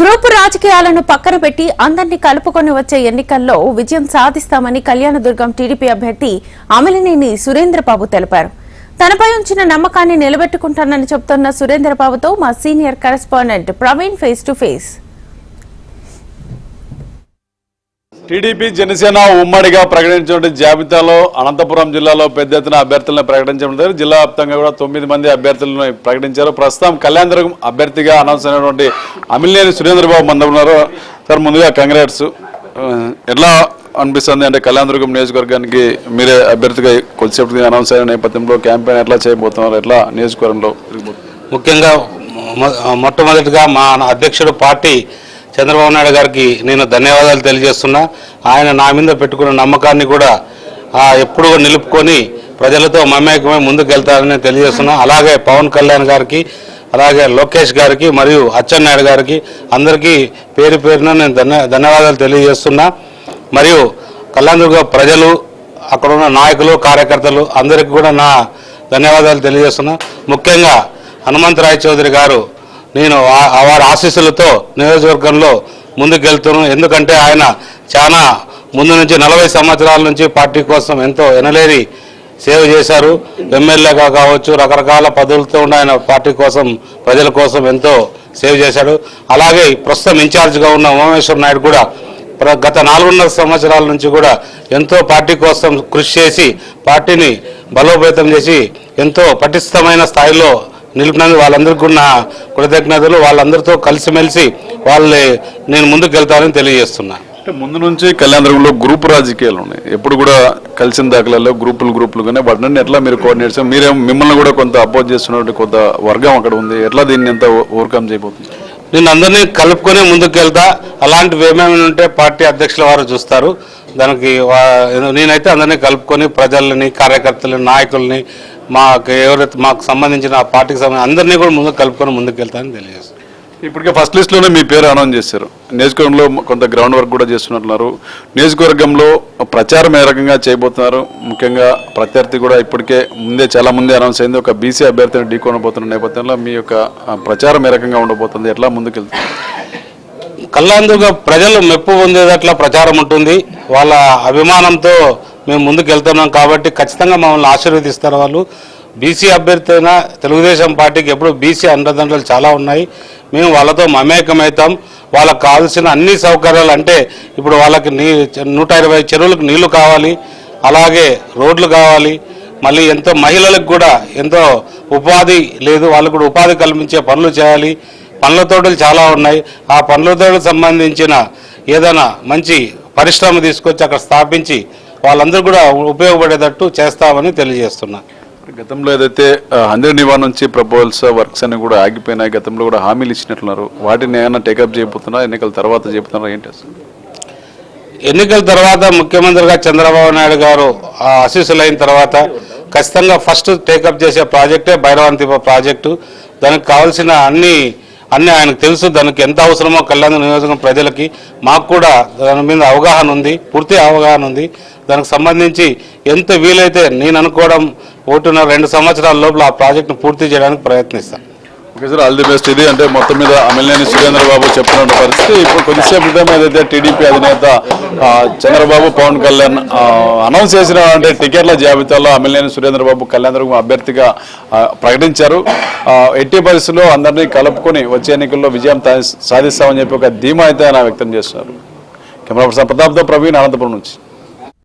Group రాజకీయాలను పక్కన పెట్టి అందరినీ కలుపుకొని వచ్చే ఎన్నికల్లో విజయం సాధిస్తామని కళ్యాణదుర్గం టీడీపీ అభ్యర్థి అమిలినేని సురేంద్రబాబు తెలిపారు. తనపై ఉంచిన నమ్మకాన్ని నిలబెట్టుకుంటానని చెబుతున్న సురేంద్రబాబుతో మా senior correspondent Praveen face to face. TDP Janasena ఉమ్మడిగా ప్రకటించిన జాబితాలో అనంతపురం జిల్లాలో పెద్ద ఎత్తున అభ్యర్థులను ప్రకటించడం జరిగింది. జిల్లా వ్యాప్తంగా కూడా 9 మంది అభ్యర్థులను ప్రకటించారు. ప్రస్తుతం కళ్యాణదుర్గం అభ్యర్థిగా అనౌన్స్ అయినటువంటి అమిలినేని సురేంద్రబాబు మంది ఉన్నారు. సార్, ముందుగా కంగ్రాట్స్. ఎట్లా అనిపిస్తుంది అంటే కళ్యాణదుర్గం నియోజకవర్గానికి మీరే అభ్యర్థిగా కొద్దిసేపటికి అనౌన్స్ అయిన నేపథ్యంలో క్యాంపెయిన్ ఎట్లా చేయబోతున్నారు? ఎట్లా నియోజకవర్గంలో ముఖ్యంగా మొట్టమొదటిగా మా అధ్యక్షుడు పార్టీ చంద్రబాబు నాయుడు గారికి నేను ధన్యవాదాలు తెలియజేస్తున్నా. ఆయన నా మీద పెట్టుకున్న నమ్మకాన్ని కూడా ఎప్పుడు నిలుపుకొని ప్రజలతో మమేకమై ముందుకు వెళ్తారని తెలియజేస్తున్నా. అలాగే పవన్ కళ్యాణ్ గారికి, అలాగే లోకేష్ గారికి మరియు అచ్చెన్నాయుడు గారికి అందరికీ పేరు పేరున నేను ధన్యవాదాలు తెలియజేస్తున్నా. మరియు కళ్యాణదుర్గ ప్రజలు, అక్కడ ఉన్న నాయకులు, కార్యకర్తలు అందరికీ కూడా నా ధన్యవాదాలు తెలియజేస్తున్నా. ముఖ్యంగా హనుమంతరాయ చౌదరి గారు, నేను వారి ఆశీస్సులతో నియోజకవర్గంలో ముందుకెళ్తున్నాను. ఎందుకంటే ఆయన చాలా ముందు నుంచి 40 సంవత్సరాల నుంచి పార్టీ కోసం ఎంతో ఎనలేని సేవ చేశారు. ఎమ్మెల్యేగా కావచ్చు, రకరకాల పదవులతో ఉన్న ఆయన పార్టీ కోసం, ప్రజల కోసం ఎంతో సేవ చేశాడు. అలాగే ప్రస్తుతం ఇన్ఛార్జ్గా ఉన్న ఉమామేశ్వర నాయుడు కూడా గత 4.5 సంవత్సరాల నుంచి కూడా ఎంతో పార్టీ కోసం కృషి చేసి పార్టీని బలోపేతం చేసి ఎంతో పటిష్టమైన స్థాయిలో నిలిపినందుకు వాళ్ళందరికీ కూడా నా కృతజ్ఞతలు. వాళ్ళందరితో కలిసిమెలిసి నేను ముందుకు వెళ్తానని తెలియజేస్తున్నా. అంటే ముందు నుంచి కళ్యాణదుర్గంలో గ్రూప్ రాజకీయాలు ఉన్నాయి. ఎప్పుడు కూడా కలిసిన దాఖలలో గ్రూపులుగానే వాటిని ఎట్లా మీరు కోఆర్డినేట్ చేస్తారు? మిమ్మల్ని కూడా కొంత అపోజ్ చేస్తున్నట్టు కొంత వర్గం అక్కడ ఉంది. ఎట్లా దీన్ని ఎంత ఓవర్కమ్ చేయబోతుంది? నేను అందరినీ కలుపుకొని ముందుకు వెళ్తా. అలాంటివి ఏమేమి ఉంటే పార్టీ అధ్యక్షుల వారు చూస్తారు. దానికి నేనైతే అందరినీ కలుపుకొని ప్రజలని, కార్యకర్తలని, నాయకుల్ని, ఎవరైతే మాకు సంబంధించిన పార్టీకి సంబంధించిన అందరినీ కూడా ముందుకు కలుపుకొని ముందుకు వెళ్తానని తెలియజేస్తాను. ఇప్పటికే ఫస్ట్ లిస్ట్లోనే మీ పేరు అనౌన్స్ చేశారు. నియోజకవర్గంలో కొంత గ్రౌండ్ వర్క్ కూడా చేస్తున్నట్లున్నారు. నియోజకవర్గంలో ప్రచారం ఏ రకంగా చేయబోతున్నారు? ముఖ్యంగా ప్రత్యర్థి కూడా ఇప్పటికే చాలా ముందే అనౌన్స్ అయింది. ఒక బీసీ అభ్యర్థిని ఢీకొనబోతున్న నేపథ్యంలో మీ యొక్క ప్రచారం ఏ రకంగా ఉండబోతుంది? ఎట్లా ముందుకెళ్తుంది? కళ్యాణదుర్గ ప్రజలు మెప్పు పొందేదట్లా ప్రచారం ఉంటుంది. వాళ్ళ అభిమానంతో మేము ముందుకు వెళ్తున్నాం కాబట్టి ఖచ్చితంగా మమ్మల్ని ఆశీర్వదిస్తారు వాళ్ళు. బీసీ అభ్యర్థి అయినా తెలుగుదేశం పార్టీకి ఎప్పుడు బీసీ అండదండలు చాలా ఉన్నాయి. మేము వాళ్ళతో మమేకమవుతాం. వాళ్ళకు కావాల్సిన అన్ని సౌకర్యాలు, అంటే ఇప్పుడు వాళ్ళకి 120 చెరువులకు నీళ్లు కావాలి, అలాగే రోడ్లు కావాలి, మళ్ళీ ఎంతో మహిళలకు కూడా ఎంతో ఉపాధి లేదు, వాళ్ళకు కూడా ఉపాధి కల్పించే పనులు చేయాలి. పండ్ల తోటలు చాలా ఉన్నాయి. ఆ పండ్ల తోటలకు సంబంధించిన ఏదైనా మంచి పరిశ్రమ తీసుకొచ్చి అక్కడ స్థాపించి వాళ్ళందరూ కూడా ఉపయోగపడేటట్టు చేస్తామని తెలియజేస్తున్నా. గతంలో ఏదైతే 100 నివారణ నుంచి ప్రపోజల్స్ వర్క్స్ అన్ని కూడా ఆగిపోయినాయి. గతంలో కూడా హామీలు ఇచ్చినట్లున్నారు. వాటిని ఏమైనా టేకప్ చేయబోతున్నా? ఎన్నికల తర్వాత చెబుతున్నారా? ఏంటి అసలు ఎన్నికల తర్వాత ముఖ్యమంత్రిగా చంద్రబాబు నాయుడు గారు ఆశీస్సులైన తర్వాత ఖచ్చితంగా ఫస్ట్ టేకప్ చేసే ప్రాజెక్టే భైరవంతిప ప్రాజెక్టు. దానికి కావాల్సిన అన్ని ఆయనకు తెలుసు. దానికి ఎంత అవసరమో కళ్యాణ నియోజకవర్గం ప్రజలకి, మాకు కూడా దాని మీద అవగాహన ఉంది, పూర్తి అవగాహన ఉంది. దానికి సంబంధించి ఎంత వీలైతే నేను అనుకోవడం 1.5-2 సంవత్సరాల లోపల ఆ ప్రాజెక్టును పూర్తి చేయడానికి ప్రయత్నిస్తాను. Okay sir, all the best. ఇది అంటే మొత్తం మీద అమిలినేని సురేంద్రబాబు చెప్తున్న పరిస్థితి. ఇప్పుడు కొద్దిసేపు క్రితం ఏదైతే టీడీపీ అధినేత చంద్రబాబు, పవన్ కళ్యాణ్ అనౌన్స్ చేసిన అంటే టికెట్ల జాబితాలో అమిలినేని సురేంద్రబాబు కళ్యాణదుర్గం అభ్యర్థిగా ప్రకటించారు. ఎట్టి పరిస్థితుల్లో అందరినీ కలుపుకొని వచ్చే ఎన్నికల్లో విజయం సాధిస్తామని చెప్పి ఒక ధీమా అయితే ఆయన వ్యక్తం చేస్తున్నారు. కెమెరా పర్సన్ ప్రతాప్తో ప్రవీణ్, అనంతపురం నుంచి.